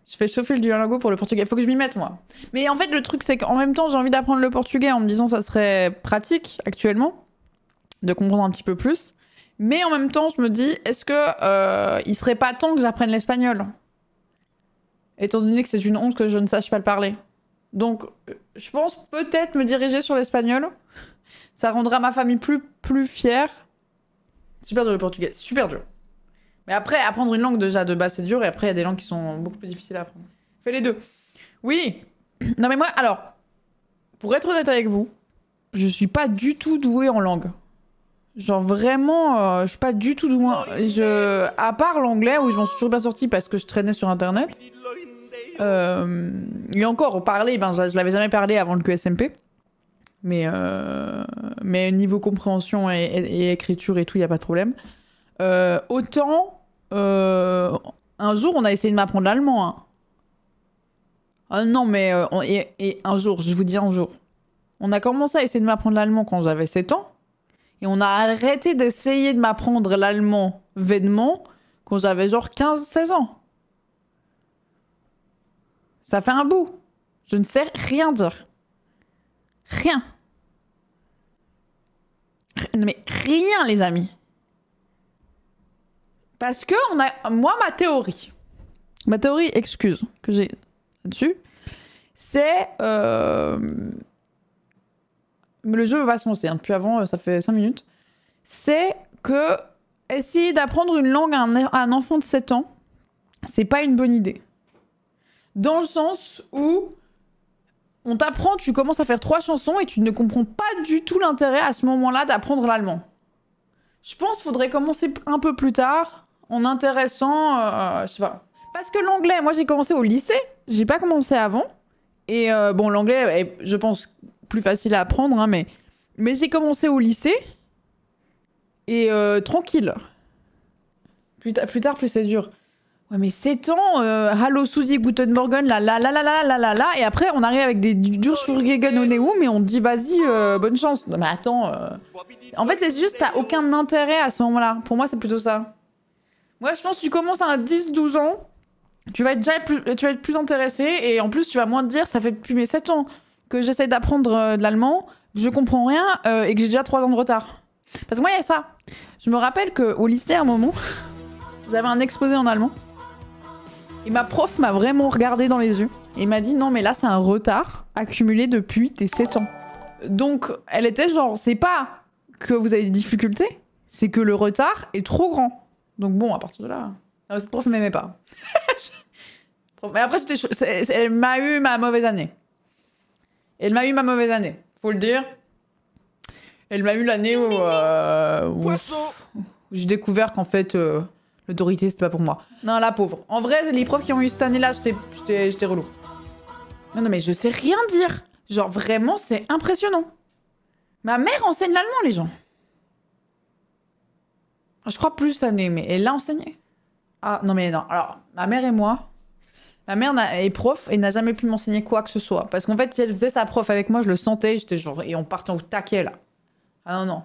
Je fais chauffer le Duolingo pour le portugais. Faut que je m'y mette, moi. Mais en fait, le truc, c'est qu'en même temps, j'ai envie d'apprendre le portugais en me disant ça serait pratique, actuellement, de comprendre un petit peu plus. Mais en même temps, je me dis, est-ce que il serait pas temps que j'apprenne l'espagnol? Étant donné que c'est une honte que je ne sache pas le parler. Donc, je pense peut-être me diriger sur l'espagnol. Ça rendra ma famille plus fière. Super dur le portugais, super dur. Mais après, apprendre une langue déjà de base, c'est dur. Et après, il y a des langues qui sont beaucoup plus difficiles à apprendre. Fais les deux. Oui. Non mais moi, alors, pour être honnête avec vous, je suis pas du tout douée en langue. Genre vraiment, je suis pas du tout douée. À part l'anglais, où je m'en suis toujours bien sortie parce que je traînais sur Internet. Et encore, parler, ben, je l'avais jamais parlé avant le QSMP. Mais niveau compréhension et écriture et tout, il n'y a pas de problème. Autant, un jour, on a essayé de m'apprendre l'allemand. Hein. Ah non, mais et un jour, je vous dis un jour. On a commencé à essayer de m'apprendre l'allemand quand j'avais 7 ans. Et on a arrêté d'essayer de m'apprendre l'allemand vainement quand j'avais genre 15-16 ans. Ça fait un bout. Je ne sais rien dire. Rien. Mais rien, les amis. Parce que moi, ma théorie, excuse, que j'ai là-dessus, c'est... Mais le jeu va se lancer, hein. Depuis avant, ça fait 5 minutes. C'est que essayer d'apprendre une langue à un enfant de 7 ans, c'est pas une bonne idée. Dans le sens où on t'apprend, tu commences à faire 3 chansons et tu ne comprends pas du tout l'intérêt à ce moment-là d'apprendre l'allemand. Je pense qu'il faudrait commencer un peu plus tard, en intéressant, je sais pas. Parce que l'anglais, moi j'ai commencé au lycée, j'ai pas commencé avant. Et bon, l'anglais est, je pense, plus facile à apprendre, hein, mais j'ai commencé au lycée. Et tranquille. Plus tard, plus c'est dur. Ouais, mais 7 ans, Hallo Susi, Guten Morgen, la. Et après, on arrive avec des durs Furgegen au Néo, mais on dit vas-y, bonne chance. Non, mais attends. En fait, c'est juste, t'as aucun intérêt à ce moment-là. Pour moi, c'est plutôt ça. Moi, je pense que tu commences à 10-12 ans, tu vas être plus intéressé, et en plus, tu vas moins te dire, ça fait depuis mes 7 ans que j'essaye d'apprendre de l'allemand, que je comprends rien, et que j'ai déjà 3 ans de retard. Parce que moi, il y a ça. Je me rappelle qu'au lycée, à un moment, j'avais un exposé en allemand. Et ma prof m'a vraiment regardé dans les yeux. Et m'a dit, non, mais là, c'est un retard accumulé depuis tes 7 ans. Donc, elle était genre, c'est pas que vous avez des difficultés, c'est que le retard est trop grand. Donc bon, à partir de là... Non, cette prof ne m'aimait pas. Mais après, elle m'a eu ma mauvaise année. Faut le dire. Elle m'a eu l'année où j'ai découvert qu'en fait, l'autorité, c'était pas pour moi. Non, la pauvre. En vrai, les profs qui ont eu cette année-là, j'étais relou. Non, mais je sais rien dire. Genre, vraiment, c'est impressionnant. Ma mère enseigne l'allemand, les gens. Je crois plus cette année, mais elle l'a enseigné. Ah, non, mais non. Alors, ma mère et moi... Ma mère est prof et n'a jamais pu m'enseigner quoi que ce soit. Parce qu'en fait, si elle faisait sa prof avec moi, je le sentais, j'étais genre... Et on partait au taquet, là. Ah non, non.